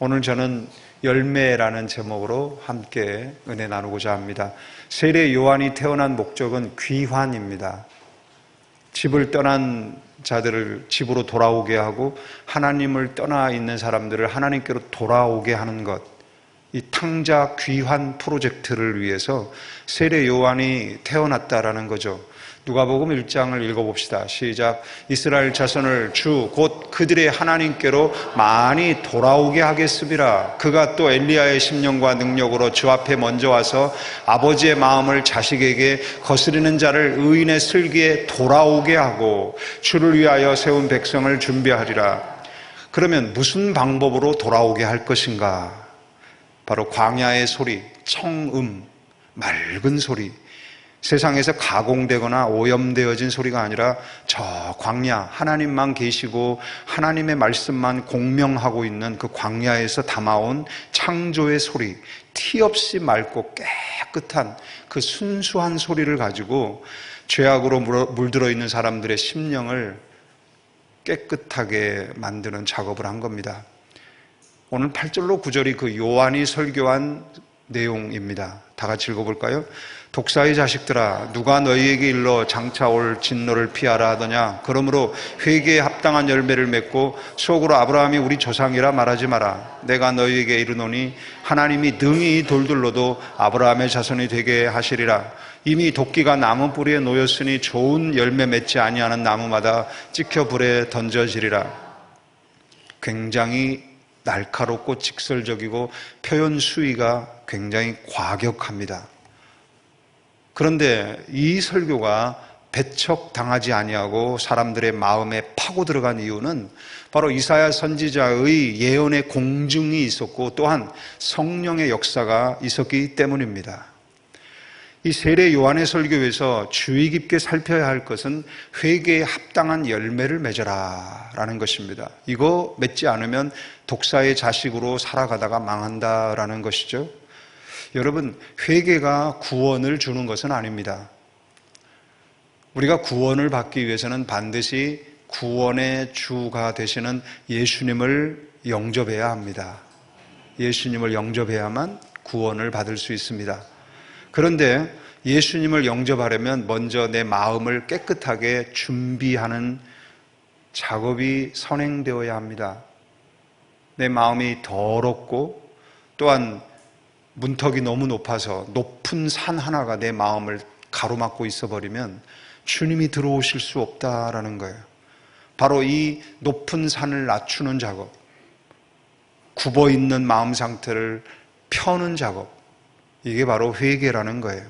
오늘 저는 열매라는 제목으로 함께 은혜 나누고자 합니다. 세례 요한이 태어난 목적은 귀환입니다. 집을 떠난 자들을 집으로 돌아오게 하고 하나님을 떠나 있는 사람들을 하나님께로 돌아오게 하는 것, 이 탕자 귀환 프로젝트를 위해서 세례 요한이 태어났다라는 거죠. 누가복음 1장을 읽어봅시다. 시작. 이스라엘 자손을 주 곧 그들의 하나님께로 많이 돌아오게 하겠습니다. 그가 또 엘리야의 심령과 능력으로 주 앞에 먼저 와서 아버지의 마음을 자식에게 거스리는 자를 의인의 슬기에 돌아오게 하고 주를 위하여 세운 백성을 준비하리라. 그러면 무슨 방법으로 돌아오게 할 것인가? 바로 광야의 소리, 청음, 맑은 소리, 세상에서 가공되거나 오염되어진 소리가 아니라 저 광야, 하나님만 계시고 하나님의 말씀만 공명하고 있는 그 광야에서 담아온 창조의 소리, 티 없이 맑고 깨끗한 그 순수한 소리를 가지고 죄악으로 물들어 있는 사람들의 심령을 깨끗하게 만드는 작업을 한 겁니다. 오늘 8절로 9절이 그 요한이 설교한 내용입니다. 다 같이 읽어볼까요? 독사의 자식들아, 누가 너희에게 일러 장차 올 진노를 피하라 하더냐? 그러므로 회개에 합당한 열매를 맺고 속으로 아브라함이 우리 조상이라 말하지 마라. 내가 너희에게 이르노니 하나님이 능히 이 돌들로도 아브라함의 자손이 되게 하시리라. 이미 도끼가 나무 뿌리에 놓였으니 좋은 열매 맺지 아니하는 나무마다 찍혀 불에 던져지리라. 굉장히 날카롭고 직설적이고 표현 수위가 굉장히 과격합니다. 그런데 이 설교가 배척당하지 아니하고 사람들의 마음에 파고 들어간 이유는 바로 이사야 선지자의 예언의 공증이 있었고 또한 성령의 역사가 있었기 때문입니다. 이 세례 요한의 설교에서 주의 깊게 살펴야 할 것은 회개에 합당한 열매를 맺어라 라는 것입니다. 이거 맺지 않으면 독사의 자식으로 살아가다가 망한다라는 것이죠. 여러분, 회개가 구원을 주는 것은 아닙니다. 우리가 구원을 받기 위해서는 반드시 구원의 주가 되시는 예수님을 영접해야 합니다. 예수님을 영접해야만 구원을 받을 수 있습니다. 그런데 예수님을 영접하려면 먼저 내 마음을 깨끗하게 준비하는 작업이 선행되어야 합니다. 내 마음이 더럽고 또한 문턱이 너무 높아서 높은 산 하나가 내 마음을 가로막고 있어버리면 주님이 들어오실 수 없다라는 거예요. 바로 이 높은 산을 낮추는 작업, 굽어있는 마음 상태를 펴는 작업, 이게 바로 회개라는 거예요.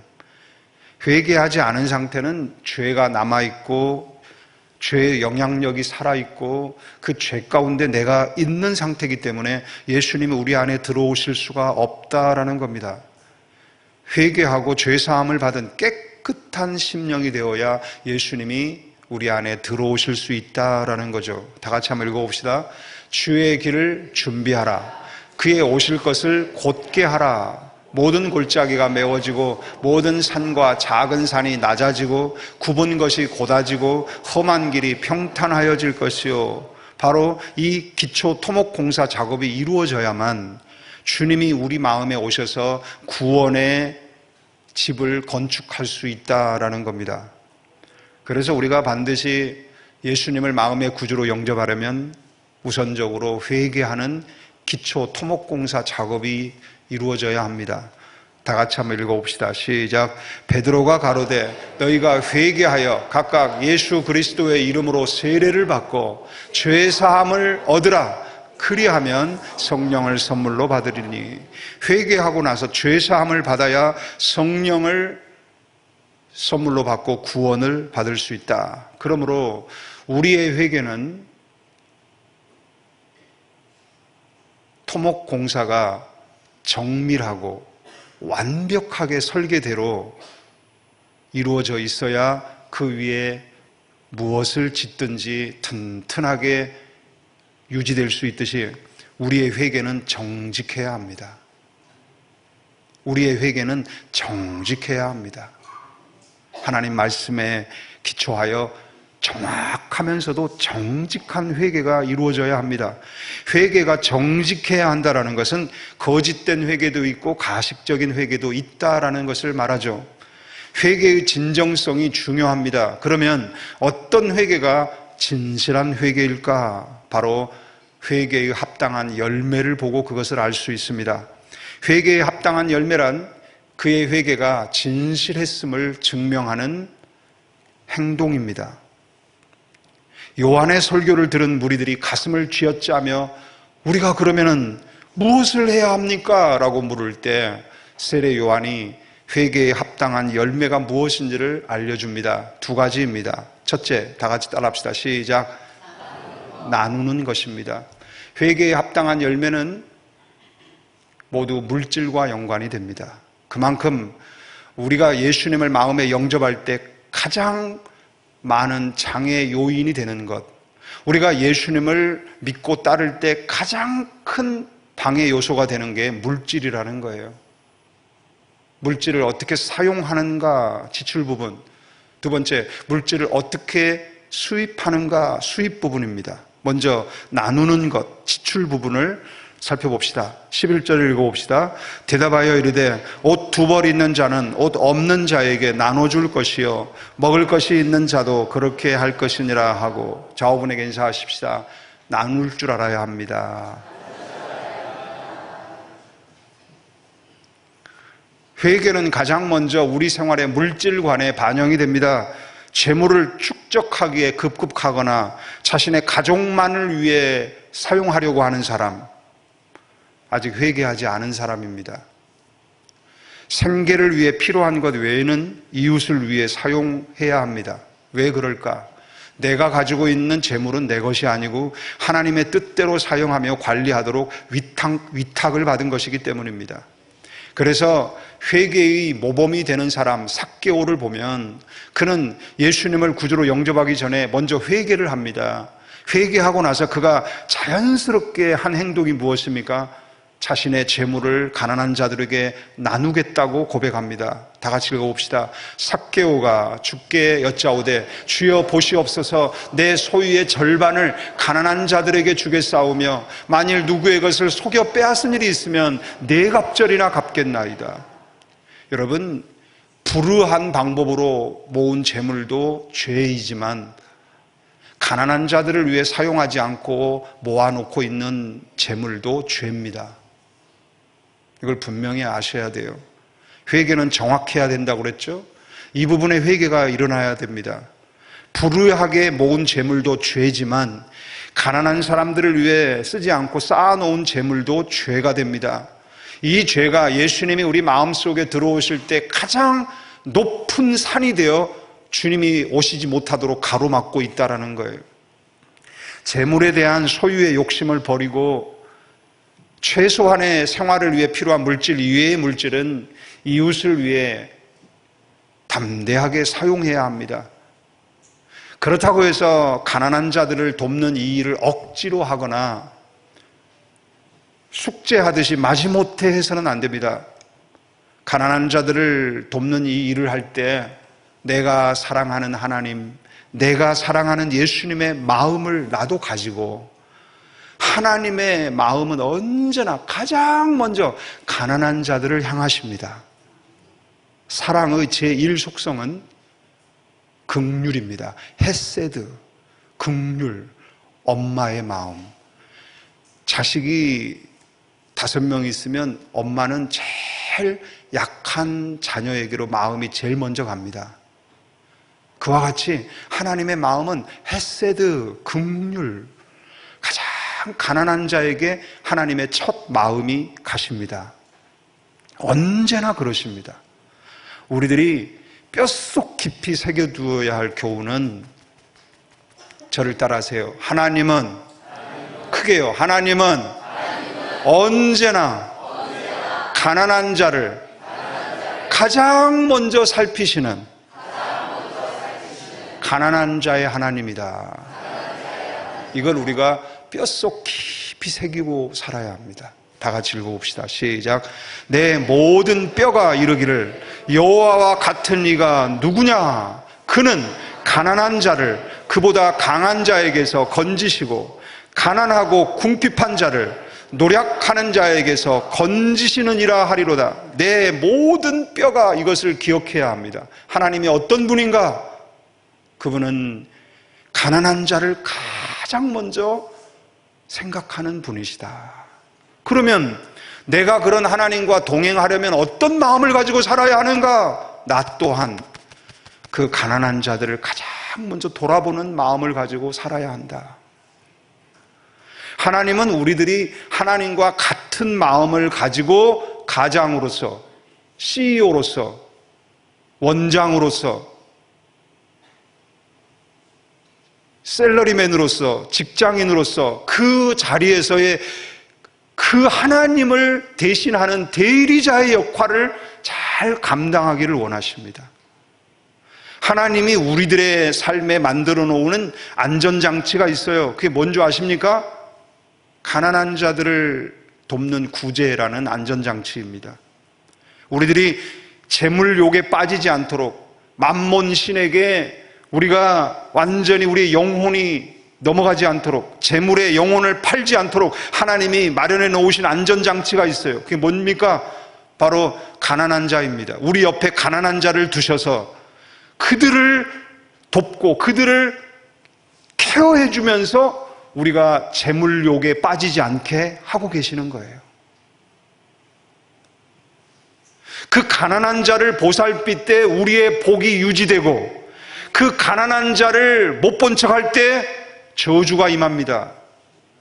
회개하지 않은 상태는 죄가 남아있고 죄의 영향력이 살아있고 그 죄 가운데 내가 있는 상태이기 때문에 예수님이 우리 안에 들어오실 수가 없다라는 겁니다. 회개하고 죄사함을 받은 깨끗한 심령이 되어야 예수님이 우리 안에 들어오실 수 있다라는 거죠. 다 같이 한번 읽어봅시다. 주의 길을 준비하라. 그의 오실 것을 곧게 하라. 모든 골짜기가 메워지고 모든 산과 작은 산이 낮아지고 굽은 것이 곧아지고 험한 길이 평탄하여질 것이요. 바로 이 기초 토목 공사 작업이 이루어져야만 주님이 우리 마음에 오셔서 구원의 집을 건축할 수 있다라는 겁니다. 그래서 우리가 반드시 예수님을 마음의 구주로 영접하려면 우선적으로 회개하는 기초 토목 공사 작업이 이루어져야 합니다. 다 같이 한번 읽어봅시다. 시작. 베드로가 가로되 너희가 회개하여 각각 예수 그리스도의 이름으로 세례를 받고 죄사함을 얻으라. 그리하면 성령을 선물로 받으리니. 회개하고 나서 죄사함을 받아야 성령을 선물로 받고 구원을 받을 수 있다. 그러므로 우리의 회개는 토목 공사가 정밀하고 완벽하게 설계대로 이루어져 있어야 그 위에 무엇을 짓든지 튼튼하게 유지될 수 있듯이 우리의 회개는 정직해야 합니다. 우리의 회개는 정직해야 합니다. 하나님 말씀에 기초하여 정확하면서도 정직한 회개가 이루어져야 합니다. 회개가 정직해야 한다는 것은 거짓된 회개도 있고 가식적인 회개도 있다라는 것을 말하죠. 회개의 진정성이 중요합니다. 그러면 어떤 회개가 진실한 회개일까? 바로 회개의 합당한 열매를 보고 그것을 알 수 있습니다. 회개의 합당한 열매란 그의 회개가 진실했음을 증명하는 행동입니다. 요한의 설교를 들은 무리들이 가슴을 쥐어짜며 우리가 그러면은 무엇을 해야 합니까? 라고 물을 때 세례 요한이 회개에 합당한 열매가 무엇인지를 알려줍니다. 두 가지입니다. 첫째, 다 같이 따라합시다. 시작. 나누는 것입니다. 회개에 합당한 열매는 모두 물질과 연관이 됩니다. 그만큼 우리가 예수님을 마음에 영접할 때 가장 많은 장애 요인이 되는 것, 우리가 예수님을 믿고 따를 때 가장 큰 방해 요소가 되는 게 물질이라는 거예요. 물질을 어떻게 사용하는가, 지출 부분. 두 번째, 물질을 어떻게 수입하는가, 수입 부분입니다. 먼저 나누는 것, 지출 부분을 살펴봅시다. 11절을 읽어봅시다. 대답하여 이르되 옷 두 벌 있는 자는 옷 없는 자에게 나눠줄 것이요 먹을 것이 있는 자도 그렇게 할 것이니라 하고, 좌우분에게 인사하십시다. 나눌 줄 알아야 합니다. 회개는 가장 먼저 우리 생활의 물질관에 반영이 됩니다. 재물을 축적하기에 급급하거나 자신의 가족만을 위해 사용하려고 하는 사람, 아직 회개하지 않은 사람입니다. 생계를 위해 필요한 것 외에는 이웃을 위해 사용해야 합니다. 왜 그럴까? 내가 가지고 있는 재물은 내 것이 아니고 하나님의 뜻대로 사용하며 관리하도록 위탁을 받은 것이기 때문입니다. 그래서 회개의 모범이 되는 사람 삭개오를 보면 그는 예수님을 구주로 영접하기 전에 먼저 회개를 합니다. 회개하고 나서 그가 자연스럽게 한 행동이 무엇입니까? 자신의 재물을 가난한 자들에게 나누겠다고 고백합니다. 다 같이 읽어봅시다. 삭개오가 주께 여짜오되 주여 보시옵소서, 내 소유의 절반을 가난한 자들에게 주겠사오며 만일 누구의 것을 속여 빼앗은 일이 있으면 네 갑절이나 갚겠나이다. 여러분, 불우한 방법으로 모은 재물도 죄이지만 가난한 자들을 위해 사용하지 않고 모아놓고 있는 재물도 죄입니다. 이걸 분명히 아셔야 돼요. 회개는 정확해야 된다고 그랬죠? 이 부분에 회개가 일어나야 됩니다. 불우하게 모은 재물도 죄지만 가난한 사람들을 위해 쓰지 않고 쌓아놓은 재물도 죄가 됩니다. 이 죄가 예수님이 우리 마음속에 들어오실 때 가장 높은 산이 되어 주님이 오시지 못하도록 가로막고 있다는 거예요. 재물에 대한 소유의 욕심을 버리고 최소한의 생활을 위해 필요한 물질 이외의 물질은 이웃을 위해 담대하게 사용해야 합니다. 그렇다고 해서 가난한 자들을 돕는 이 일을 억지로 하거나 숙제하듯이 마지못해 해서는 안 됩니다. 가난한 자들을 돕는 이 일을 할 때 내가 사랑하는 하나님, 내가 사랑하는 예수님의 마음을 나도 가지고, 하나님의 마음은 언제나 가장 먼저 가난한 자들을 향하십니다. 사랑의 제1 속성은 긍휼입니다. 헤세드, 긍휼, 엄마의 마음. 자식이 5명 있으면 엄마는 제일 약한 자녀에게로 마음이 제일 먼저 갑니다. 그와 같이 하나님의 마음은 헤세드, 긍휼, 가장 가난한 자에게 하나님의 첫 마음이 가십니다. 언제나 그러십니다. 우리들이 뼛속 깊이 새겨두어야 할 교훈은, 저를 따라하세요. 하나님은, 크게요. 하나님은 언제나 가난한 자를 가장 먼저 살피시는 가난한 자의 하나님이다. 이걸 우리가 뼛속 깊이 새기고 살아야 합니다. 다 같이 읽어봅시다. 시작. 내 모든 뼈가 이르기를 여호와와 같은 이가 누구냐? 그는 가난한 자를 그보다 강한 자에게서 건지시고 가난하고 궁핍한 자를 노력하는 자에게서 건지시느니라 하리로다. 내 모든 뼈가 이것을 기억해야 합니다. 하나님이 어떤 분인가? 그분은 가난한 자를 가장 먼저 생각하는 분이시다. 그러면 내가 그런 하나님과 동행하려면 어떤 마음을 가지고 살아야 하는가? 나 또한 그 가난한 자들을 가장 먼저 돌아보는 마음을 가지고 살아야 한다. 하나님은 우리들이 하나님과 같은 마음을 가지고 가장으로서, CEO로서, 원장으로서, 셀러리맨으로서, 직장인으로서 그 자리에서의 그 하나님을 대신하는 대리자의 역할을 잘 감당하기를 원하십니다. 하나님이 우리들의 삶에 만들어 놓은 안전장치가 있어요. 그게 뭔지 아십니까? 가난한 자들을 돕는 구제라는 안전장치입니다. 우리들이 재물욕에 빠지지 않도록 만몬신에게 우리가 완전히 우리의 영혼이 넘어가지 않도록, 재물의 영혼을 팔지 않도록 하나님이 마련해 놓으신 안전장치가 있어요. 그게 뭡니까? 바로 가난한 자입니다. 우리 옆에 가난한 자를 두셔서 그들을 돕고 그들을 케어해 주면서 우리가 재물욕에 빠지지 않게 하고 계시는 거예요. 그 가난한 자를 보살필 때 우리의 복이 유지되고, 그 가난한 자를 못 본 척할 때 저주가 임합니다.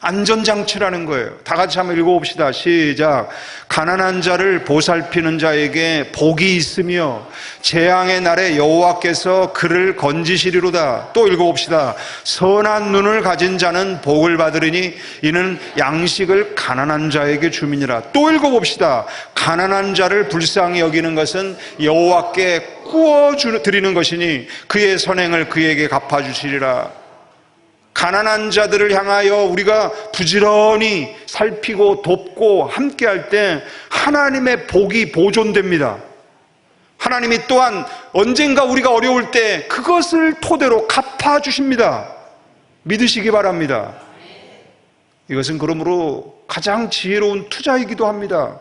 안전장치라는 거예요. 다 같이 한번 읽어봅시다. 시작. 가난한 자를 보살피는 자에게 복이 있으며 재앙의 날에 여호와께서 그를 건지시리로다. 또 읽어봅시다. 선한 눈을 가진 자는 복을 받으리니 이는 양식을 가난한 자에게 주미니라. 또 읽어봅시다. 가난한 자를 불쌍히 여기는 것은 여호와께 구워 드리는 것이니 그의 선행을 그에게 갚아주시리라. 가난한 자들을 향하여 우리가 부지런히 살피고 돕고 함께할 때 하나님의 복이 보존됩니다. 하나님이 또한 언젠가 우리가 어려울 때 그것을 토대로 갚아주십니다. 믿으시기 바랍니다. 이것은 그러므로 가장 지혜로운 투자이기도 합니다.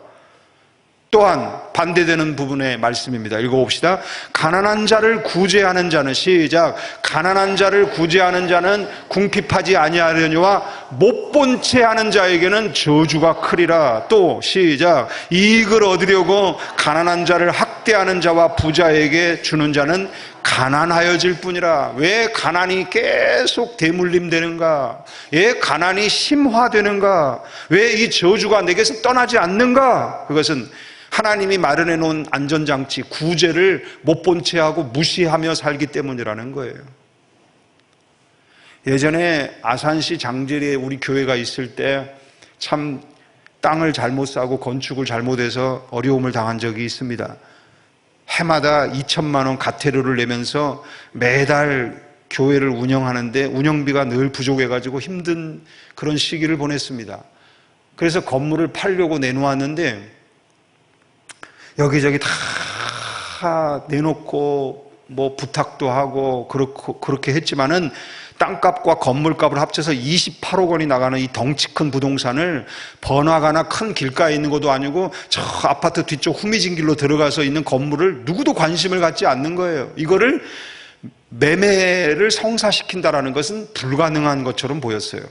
또한 반대되는 부분의 말씀입니다. 읽어봅시다. 가난한 자를 구제하는 자는, 시작. 가난한 자를 구제하는 자는 궁핍하지 아니하려니와 못 본 채 하는 자에게는 저주가 크리라. 또 시작. 이익을 얻으려고 가난한 자를 학대하는 자와 부자에게 주는 자는 가난하여질 뿐이라. 왜 가난이 계속 대물림되는가? 왜 가난이 심화되는가? 왜 이 저주가 내게서 떠나지 않는가? 그것은 하나님이 마련해 놓은 안전장치, 구제를 못 본 채 하고 무시하며 살기 때문이라는 거예요. 예전에 아산시 장제리에 우리 교회가 있을 때 참 땅을 잘못 사고 건축을 잘못해서 어려움을 당한 적이 있습니다. 해마다 2천만 원 가태료를 내면서 매달 교회를 운영하는데 운영비가 늘 부족해가지고 힘든 그런 시기를 보냈습니다. 그래서 건물을 팔려고 내놓았는데 여기저기 다 내놓고 뭐 부탁도 하고 그렇게 했지만은 땅값과 건물값을 합쳐서 28억 원이 나가는 이 덩치 큰 부동산을 번화가나 큰 길가에 있는 것도 아니고 저 아파트 뒤쪽 후미진 길로 들어가서 있는 건물을 누구도 관심을 갖지 않는 거예요. 이거를 매매를 성사시킨다라는 것은 불가능한 것처럼 보였어요.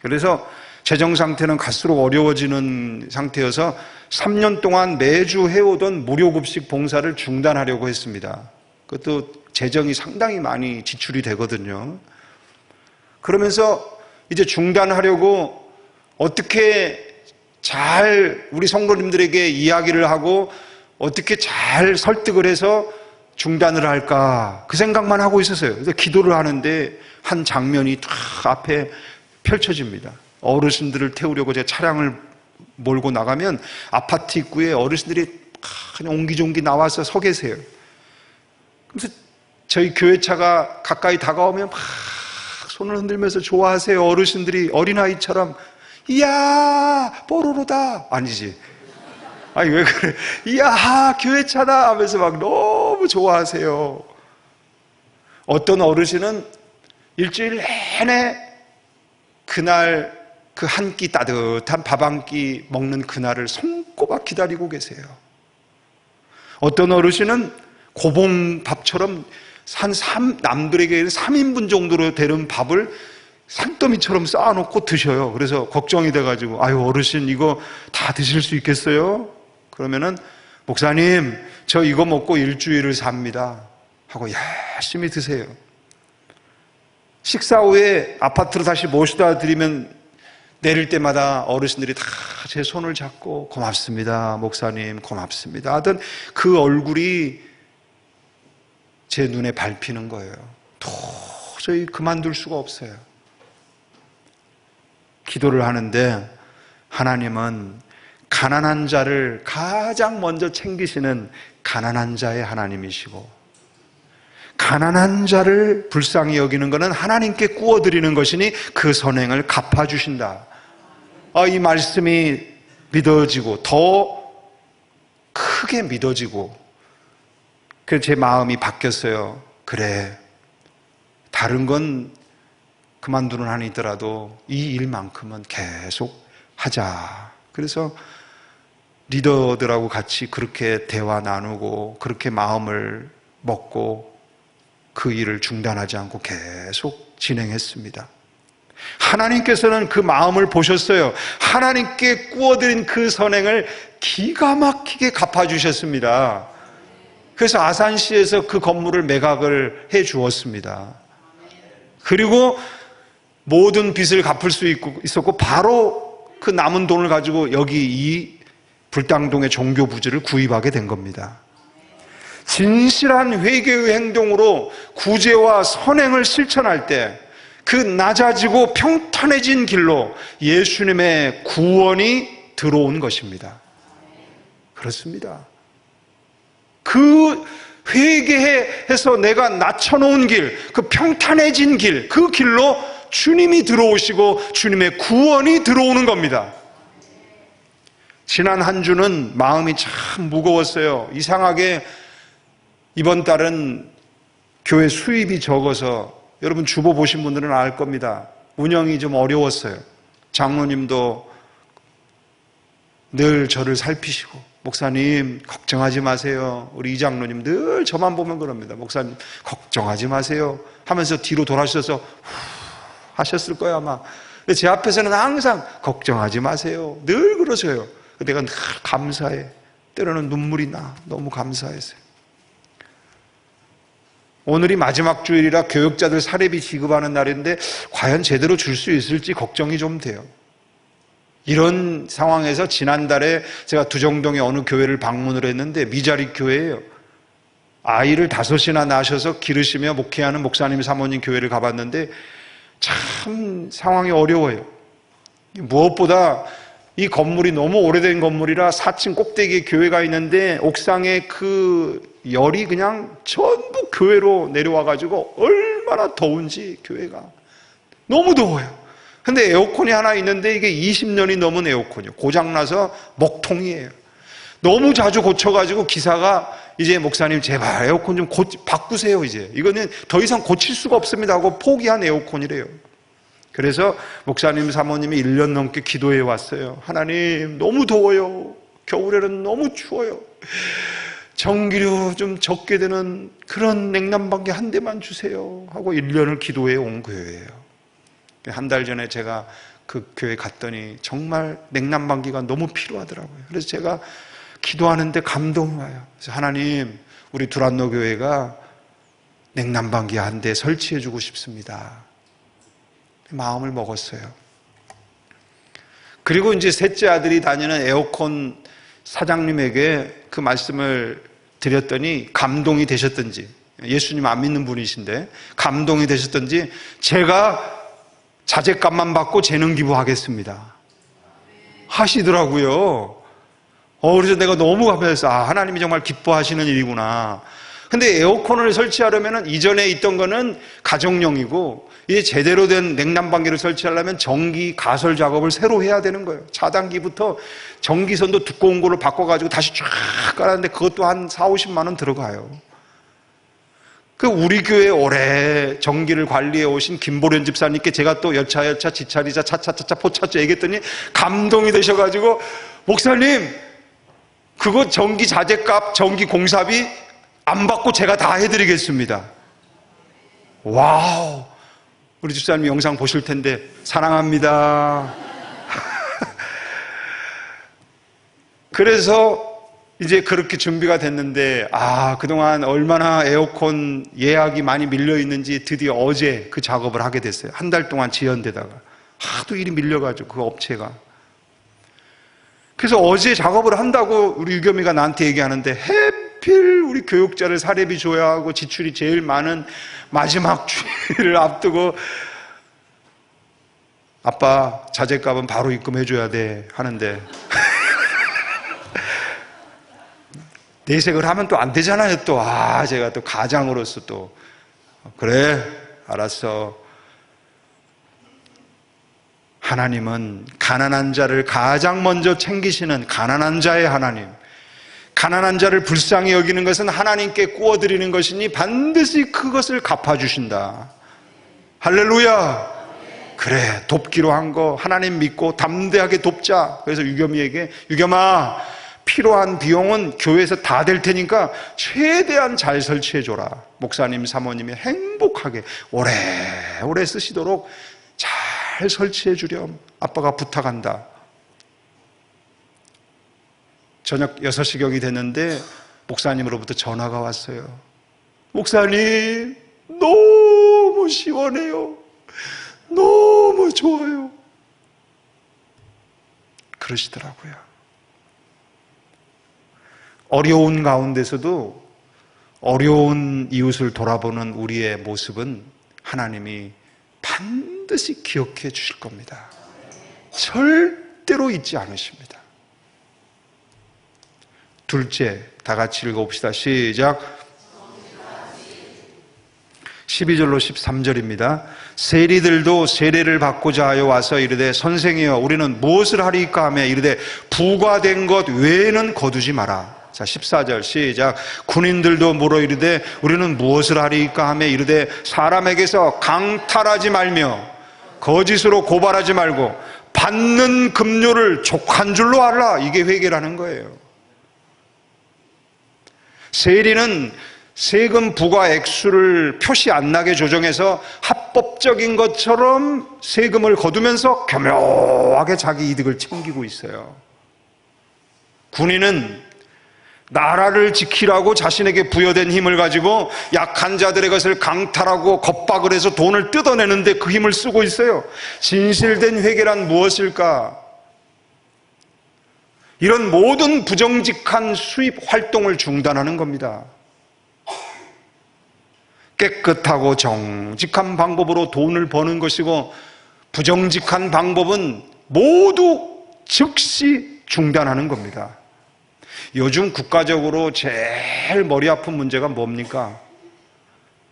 그래서 재정 상태는 갈수록 어려워지는 상태여서 3년 동안 매주 해오던 무료급식 봉사를 중단하려고 했습니다. 그것도 재정이 상당히 많이 지출이 되거든요. 그러면서 이제 중단하려고 어떻게 잘 우리 성도님들에게 이야기를 하고 어떻게 잘 설득을 해서 중단을 할까 그 생각만 하고 있었어요. 그래서 기도를 하는데 한 장면이 딱 앞에 펼쳐집니다. 어르신들을 태우려고 제가 차량을 몰고 나가면 아파트 입구에 어르신들이 그냥 옹기종기 나와서 서 계세요. 그래서 저희 교회차가 가까이 다가오면 막 손을 흔들면서 좋아하세요. 어르신들이 어린아이처럼 이야 뽀로로다 아니지. 아니 왜 그래. 이야 교회차다 하면서 막 너무 좋아하세요. 어떤 어르신은 일주일 내내 그날 그 한 끼 따뜻한 밥 한 끼 먹는 그날을 손꼽아 기다리고 계세요. 어떤 어르신은 고봉밥처럼 남들에게 3인분 정도로 되는 밥을 산더미처럼 쌓아놓고 드셔요. 그래서 걱정이 돼가지고, 아유, 어르신 이거 다 드실 수 있겠어요? 그러면은, 목사님, 저 이거 먹고 일주일을 삽니다. 하고 열심히 드세요. 식사 후에 아파트로 다시 모셔다 드리면 내릴 때마다 어르신들이 다 제 손을 잡고 고맙습니다. 목사님 고맙습니다. 하던 그 얼굴이 제 눈에 밟히는 거예요. 도저히 그만둘 수가 없어요. 기도를 하는데 하나님은 가난한 자를 가장 먼저 챙기시는 가난한 자의 하나님이시고, 가난한 자를 불쌍히 여기는 것은 하나님께 구워드리는 것이니 그 선행을 갚아주신다. 이 말씀이 믿어지고 더 크게 믿어지고, 그래서 제 마음이 바뀌었어요. 그래, 다른 건 그만두는 한이 있더라도 이 일만큼은 계속 하자. 그래서 리더들하고 같이 그렇게 대화 나누고 그렇게 마음을 먹고 그 일을 중단하지 않고 계속 진행했습니다. 하나님께서는 그 마음을 보셨어요. 하나님께 구워드린 그 선행을 기가 막히게 갚아주셨습니다. 그래서 아산시에서 그 건물을 매각을 해 주었습니다. 그리고 모든 빚을 갚을 수 있었고, 바로 그 남은 돈을 가지고 여기 이 불당동의 종교부지를 구입하게 된 겁니다. 진실한 회개의 행동으로 구제와 선행을 실천할 때 그 낮아지고 평탄해진 길로 예수님의 구원이 들어온 것입니다. 그렇습니다. 그 회개해서 내가 낮춰놓은 길, 그 평탄해진 길, 그 길로 주님이 들어오시고 주님의 구원이 들어오는 겁니다. 지난 한 주는 마음이 참 무거웠어요. 이상하게 이번 달은 교회 수입이 적어서, 여러분 주보 보신 분들은 알 겁니다. 운영이 좀 어려웠어요. 장로님도 늘 저를 살피시고, 목사님 걱정하지 마세요. 우리 이 장로님 늘 저만 보면 그럽니다. 목사님 걱정하지 마세요 하면서 뒤로 돌아서서 하셨을 거예요 아마. 근데 제 앞에서는 항상 걱정하지 마세요 늘 그러셔요. 내가 늘 감사해. 때로는 눈물이 나. 너무 감사해서요. 오늘이 마지막 주일이라 교역자들 사례비 지급하는 날인데 과연 제대로 줄 수 있을지 걱정이 좀 돼요. 이런 상황에서 지난달에 제가 두정동의 어느 교회를 방문을 했는데 미자립 교회예요. 아이를 5이나 낳으셔서 기르시며 목회하는 목사님 사모님 교회를 가봤는데 참 상황이 어려워요. 무엇보다 이 건물이 너무 오래된 건물이라 4층 꼭대기에 교회가 있는데 옥상에 그 열이 그냥 전부 교회로 내려와가지고 얼마나 더운지 교회가 너무 더워요. 근데 에어컨이 하나 있는데 이게 20년이 넘은 에어컨이에요. 고장나서 먹통이에요. 너무 자주 고쳐가지고 기사가 이제 목사님 제발 에어컨 좀 바꾸세요. 이제 이거는 더 이상 고칠 수가 없습니다 하고 포기한 에어컨이래요. 그래서 목사님 사모님이 1년 넘게 기도해 왔어요. 하나님 너무 더워요. 겨울에는 너무 추워요. 전기료 좀 적게 되는 그런 냉난방기 한 대만 주세요 하고 1년을 기도해 온 교회예요. 한 달 전에 제가 그 교회 갔더니 정말 냉난방기가 너무 필요하더라고요. 그래서 제가 기도하는데 감동이 와요. 그래서 하나님 우리 두란노 교회가 냉난방기 한 대 설치해 주고 싶습니다. 마음을 먹었어요. 그리고 이제 셋째 아들이 다니는 에어컨 사장님에게 그 말씀을 드렸더니 감동이 되셨던지, 예수님 안 믿는 분이신데 감동이 되셨던지 제가 자재값만 받고 재능 기부하겠습니다 하시더라고요. 그래서 내가 너무 감사했어요. 하나님이 정말 기뻐하시는 일이구나. 근데 에어컨을 설치하려면 이전에 있던 거는 가정용이고 이제 제대로 된 냉난방기를 설치하려면 전기 가설 작업을 새로 해야 되는 거예요. 차단기부터 전기선도 두꺼운 걸로 바꿔가지고 다시 쫙 깔았는데 그것도 한 4, 50만 원 들어가요. 우리 교회 오래 정기를 관리해 오신 김보련 집사님께 제가 또 여차 지차리자 차차차차 포차차 얘기했더니 감동이 되셔가지고, 목사님 그거 전기 자재값 전기 공사비 안 받고 제가 다 해드리겠습니다. 와우, 우리 집사님 영상 보실 텐데 사랑합니다. 그래서 이제 그렇게 준비가 됐는데, 그동안 얼마나 에어컨 예약이 많이 밀려 있는지 드디어 어제 그 작업을 하게 됐어요. 한 달 동안 지연되다가 하도 일이 밀려가지고 그 업체가. 그래서 어제 작업을 한다고 우리 유겸이가 나한테 얘기하는데, 하필 우리 교육자를 사례비 줘야 하고 지출이 제일 많은 마지막 주일을 앞두고, 아빠 자재값은 바로 입금해줘야 돼 하는데 내색을 하면 또 안 되잖아요. 또 제가 또 가장으로서 또 그래 알았어. 하나님은 가난한 자를 가장 먼저 챙기시는 가난한 자의 하나님, 가난한 자를 불쌍히 여기는 것은 하나님께 구워드리는 것이니 반드시 그것을 갚아주신다. 할렐루야. 그래, 돕기로 한 거 하나님 믿고 담대하게 돕자. 그래서 유겸이에게, 유겸아 필요한 비용은 교회에서 다 될 테니까 최대한 잘 설치해줘라. 목사님 사모님이 행복하게 오래오래 쓰시도록 잘 설치해 주렴 아빠가 부탁한다. 저녁 6시경이 됐는데 목사님으로부터 전화가 왔어요. 목사님 너무 시원해요. 너무 좋아요. 그러시더라고요. 어려운 가운데서도 어려운 이웃을 돌아보는 우리의 모습은 하나님이 반드시 기억해 주실 겁니다. 절대로 잊지 않으십니다. 둘째, 다 같이 읽어봅시다. 시작. 12절로 13절입니다. 세리들도 세례를 받고자 하여 와서 이르되 선생이여 우리는 무엇을 하리까 하며 이르되 부과된 것 외에는 거두지 마라. 자, 14절 시작. 군인들도 물어 이르되 우리는 무엇을 하리까 하며 이르되 사람에게서 강탈하지 말며 거짓으로 고발하지 말고 받는 급료를 족한 줄로 알라. 이게 회개라는 거예요. 세리는 세금 부과 액수를 표시 안 나게 조정해서 합법적인 것처럼 세금을 거두면서 교묘하게 자기 이득을 챙기고 있어요. 군인은 나라를 지키라고 자신에게 부여된 힘을 가지고 약한 자들의 것을 강탈하고 겁박을 해서 돈을 뜯어내는데 그 힘을 쓰고 있어요. 진실된 회개란 무엇일까? 이런 모든 부정직한 수입 활동을 중단하는 겁니다. 깨끗하고 정직한 방법으로 돈을 버는 것이고 부정직한 방법은 모두 즉시 중단하는 겁니다. 요즘 국가적으로 제일 머리 아픈 문제가 뭡니까?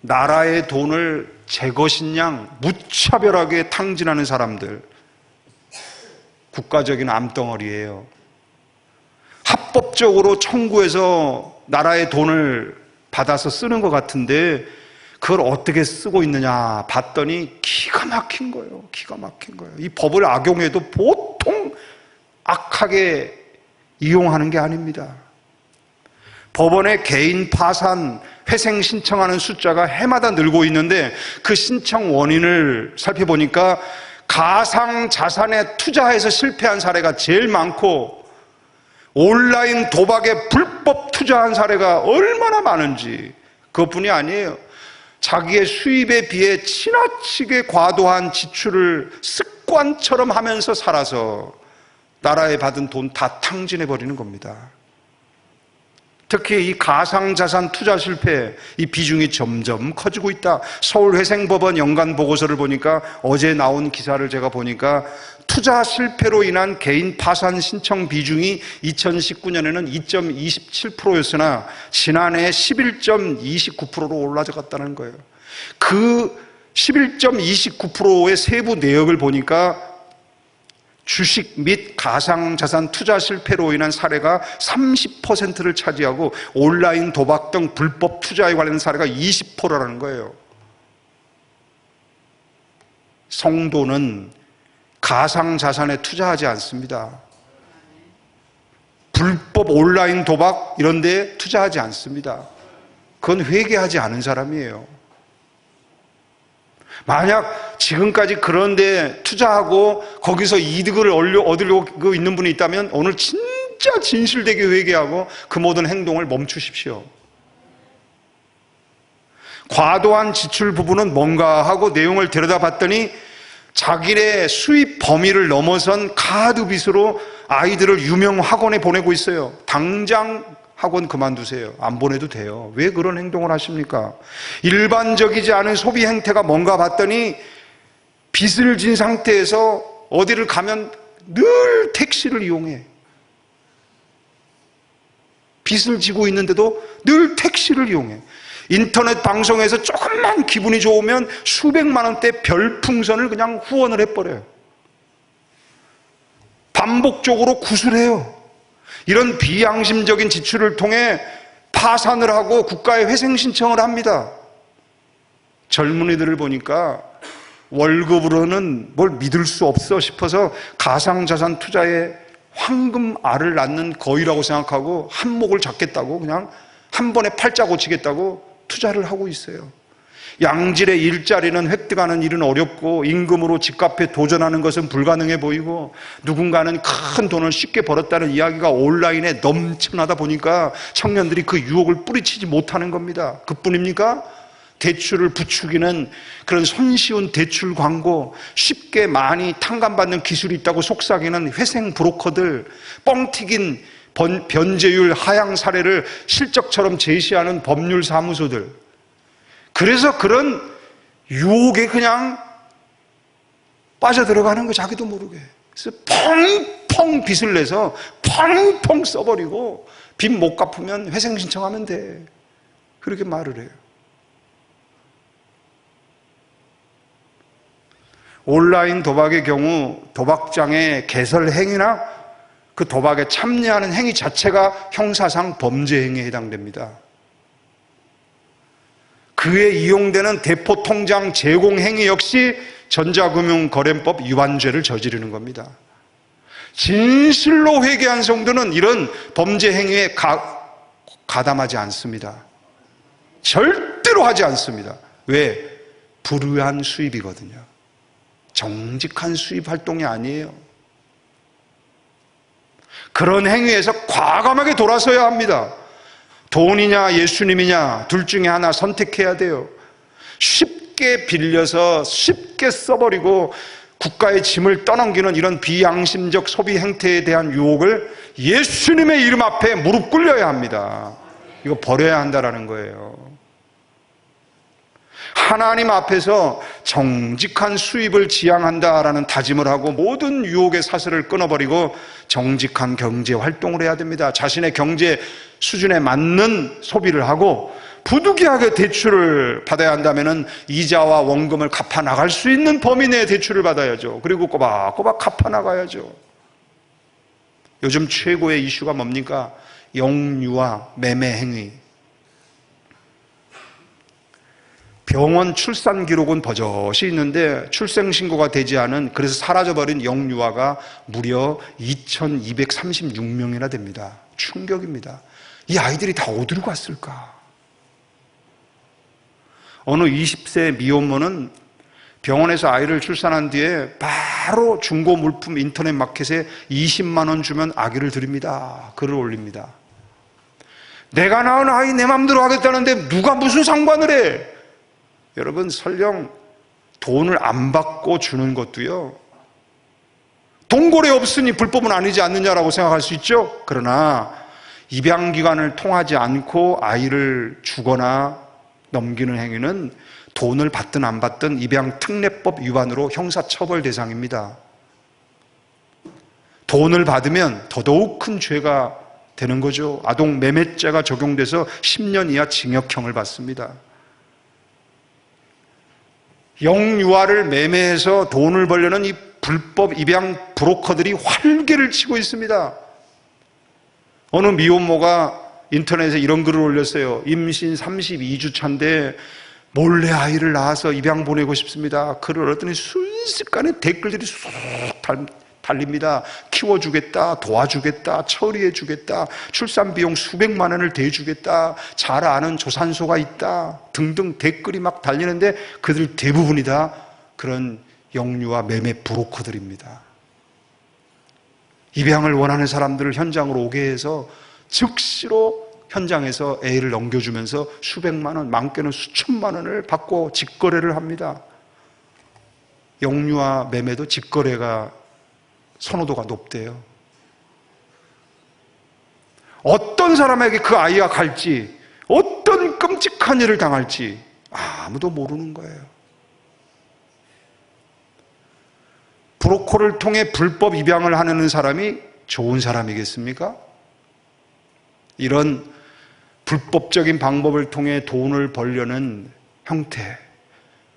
나라의 돈을 제 것인 양 무차별하게 탕진하는 사람들. 국가적인 암덩어리예요. 합법적으로 청구해서 나라의 돈을 받아서 쓰는 것 같은데 그걸 어떻게 쓰고 있느냐 봤더니 기가 막힌 거예요. 기가 막힌 거예요. 이 법을 악용해도 보통 악하게 이용하는 게 아닙니다. 법원에 개인 파산, 회생 신청하는 숫자가 해마다 늘고 있는데 그 신청 원인을 살펴보니까 가상 자산에 투자해서 실패한 사례가 제일 많고 온라인 도박에 불법 투자한 사례가 얼마나 많은지. 그것뿐이 아니에요. 자기의 수입에 비해 지나치게 과도한 지출을 습관처럼 하면서 살아서 나라에 받은 돈 다 탕진해버리는 겁니다. 특히 이 가상자산 투자 실패, 이 비중이 점점 커지고 있다. 서울회생법원 연간 보고서를 보니까 어제 나온 기사를 제가 보니까 투자 실패로 인한 개인 파산 신청 비중이 2019년에는 2.27%였으나 지난해 11.29%로 올라갔다는 거예요. 그 11.29%의 세부 내역을 보니까 주식 및 가상자산 투자 실패로 인한 사례가 30%를 차지하고 온라인 도박 등 불법 투자에 관련 사례가 20%라는 거예요. 성도는 가상자산에 투자하지 않습니다. 불법 온라인 도박 이런 데 투자하지 않습니다. 그건 회개하지 않은 사람이에요. 만약 지금까지 그런 데 투자하고 거기서 이득을 얻으려고 있는 분이 있다면 오늘 진짜 진실되게 회개하고 그 모든 행동을 멈추십시오. 과도한 지출 부분은 뭔가 하고 내용을 들여다봤더니 자기네 수입 범위를 넘어선 카드 빚으로 아이들을 유명 학원에 보내고 있어요. 당장 학원 그만두세요. 안 보내도 돼요. 왜 그런 행동을 하십니까? 일반적이지 않은 소비 행태가 뭔가 봤더니 빚을 진 상태에서 어디를 가면 늘 택시를 이용해. 빚을 지고 있는데도 늘 택시를 이용해. 인터넷 방송에서 조금만 기분이 좋으면 수백만 원대 별풍선을 그냥 후원을 해버려요. 반복적으로 구술해요. 이런 비양심적인 지출을 통해 파산을 하고 국가에 회생 신청을 합니다. 젊은이들을 보니까 월급으로는 뭘 믿을 수 없어 싶어서 가상자산 투자에 황금알을 낳는 거위라고 생각하고 한몫을 잡겠다고 그냥 한 번에 팔자 고치겠다고 투자를 하고 있어요. 양질의 일자리는 획득하는 일은 어렵고 임금으로 집값에 도전하는 것은 불가능해 보이고 누군가는 큰 돈을 쉽게 벌었다는 이야기가 온라인에 넘쳐나다 보니까 청년들이 그 유혹을 뿌리치지 못하는 겁니다. 그뿐입니까? 대출을 부추기는 그런 손쉬운 대출 광고, 쉽게 많이 탕감받는 기술이 있다고 속삭이는 회생 브로커들, 뻥튀긴 변제율 하향 사례를 실적처럼 제시하는 법률 사무소들, 그래서 그런 유혹에 그냥 빠져들어가는 거 자기도 모르게. 그래서 펑펑 빚을 내서 펑펑 써버리고 빚 못 갚으면 회생 신청하면 돼. 그렇게 말을 해요. 온라인 도박의 경우 도박장의 개설 행위나 그 도박에 참여하는 행위 자체가 형사상 범죄 행위에 해당됩니다. 그에 이용되는 대포통장 제공 행위 역시 전자금융거래법 위반죄를 저지르는 겁니다. 진실로 회개한 성도는 이런 범죄 행위에 가담하지 않습니다. 절대로 하지 않습니다. 왜? 불의한 수입이거든요. 정직한 수입 활동이 아니에요. 그런 행위에서 과감하게 돌아서야 합니다. 돈이냐 예수님이냐 둘 중에 하나 선택해야 돼요. 쉽게 빌려서 쉽게 써버리고 국가의 짐을 떠넘기는 이런 비양심적 소비 행태에 대한 유혹을 예수님의 이름 앞에 무릎 꿇려야 합니다. 이거 버려야 한다는 거예요. 하나님 앞에서 정직한 수입을 지향한다라는 다짐을 하고 모든 유혹의 사슬을 끊어버리고 정직한 경제 활동을 해야 됩니다. 자신의 경제 수준에 맞는 소비를 하고 부득이하게 대출을 받아야 한다면 이자와 원금을 갚아 나갈 수 있는 범위 내에 대출을 받아야죠. 그리고 꼬박꼬박 갚아 나가야죠. 요즘 최고의 이슈가 뭡니까? 영유아 매매 행위. 병원 출산 기록은 버젓이 있는데 출생신고가 되지 않은, 그래서 사라져버린 영유아가 무려 2236명이나 됩니다. 충격입니다. 이 아이들이 다 어디로 갔을까? 어느 20세 미혼모는 병원에서 아이를 출산한 뒤에 바로 중고 물품 인터넷 마켓에 20만 원 주면 아기를 드립니다. 글을 올립니다. 내가 낳은 아이 내 맘대로 하겠다는데 누가 무슨 상관을 해? 여러분, 설령 돈을 안 받고 주는 것도요, 동거래 없으니 불법은 아니지 않느냐라고 생각할 수 있죠. 그러나 입양기관을 통하지 않고 아이를 주거나 넘기는 행위는 돈을 받든 안 받든 입양특례법 위반으로 형사처벌 대상입니다. 돈을 받으면 더더욱 큰 죄가 되는 거죠. 아동매매죄가 적용돼서 10년 이하 징역형을 받습니다. 영유아를 매매해서 돈을 벌려는 이 불법 입양 브로커들이 활개를 치고 있습니다. 어느 미혼모가 인터넷에 이런 글을 올렸어요. 임신 32주 차인데 몰래 아이를 낳아서 입양 보내고 싶습니다. 글을 올렸더니 순식간에 댓글들이 쑥 달립니다. 키워주겠다, 도와주겠다, 처리해주겠다, 출산비용 수백만 원을 대주겠다, 잘 아는 조산소가 있다 등등 댓글이 막 달리는데 그들 대부분이 다 그런 영유아 매매 브로커들입니다. 입양을 원하는 사람들을 현장으로 오게 해서 즉시로 현장에서 애를 넘겨주면서 수백만 원, 많게는 수천만 원을 받고 직거래를 합니다. 영유아 매매도 직거래가 선호도가 높대요. 어떤 사람에게 그 아이가 갈지, 어떤 끔찍한 일을 당할지 아무도 모르는 거예요. 브로커를 통해 불법 입양을 하는 사람이 좋은 사람이겠습니까? 이런 불법적인 방법을 통해 돈을 벌려는 형태,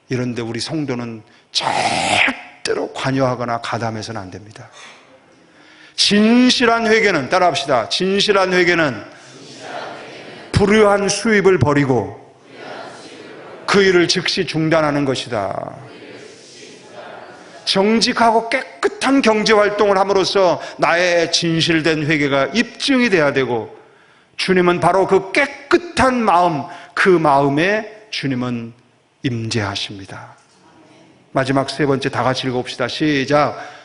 이런 데 우리 성도는 절대로 관여하거나 가담해서는 안 됩니다. 진실한 회개는, 따라합시다. 진실한 회개는 불의한 수입을 버리고 그 일을 즉시 중단하는 것이다. 정직하고 깨끗한 경제활동을 함으로써 나의 진실된 회개가 입증이 돼야 되고, 주님은 바로 그 깨끗한 마음, 그 마음에 주님은 임재하십니다. 마지막 세 번째 다 같이 읽어봅시다. 시작.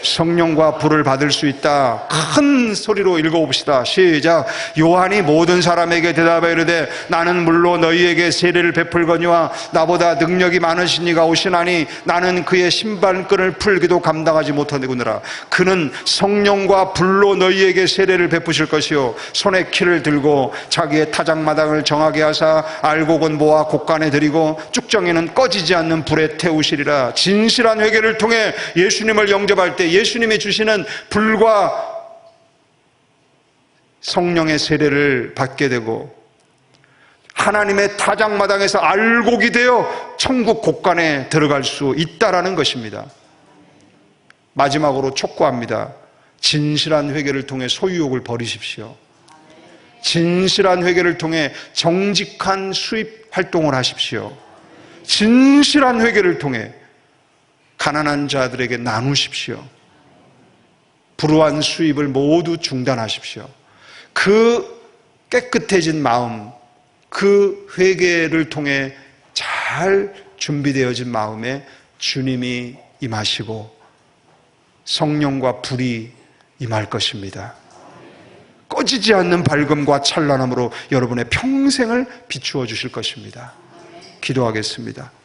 성령과 불을 받을 수 있다. 큰 소리로 읽어봅시다. 시작. 요한이 모든 사람에게 대답하여 이르되 나는 물로 너희에게 세례를 베풀거니와 나보다 능력이 많으신 이가 오시나니 나는 그의 신발끈을 풀기도 감당하지 못하느니라. 그는 성령과 불로 너희에게 세례를 베푸실 것이요 손에 키를 들고 자기의 타작마당을 정하게 하사 알곡은 모아 곡간에 들이고 쭉정이는 꺼지지 않는 불에 태우시리라. 진실한 회개를 통해 예수님을 영접할 때 예수님이 주시는 불과 성령의 세례를 받게 되고 하나님의 타작마당에서 알곡이 되어 천국 곳간에 들어갈 수 있다라는 것입니다. 마지막으로 촉구합니다. 진실한 회개를 통해 소유욕을 버리십시오. 진실한 회개를 통해 정직한 수입 활동을 하십시오. 진실한 회개를 통해 가난한 자들에게 나누십시오. 불우한 수입을 모두 중단하십시오. 그 깨끗해진 마음, 그 회개를 통해 잘 준비되어진 마음에 주님이 임하시고 성령과 불이 임할 것입니다. 꺼지지 않는 밝음과 찬란함으로 여러분의 평생을 비추어 주실 것입니다. 기도하겠습니다.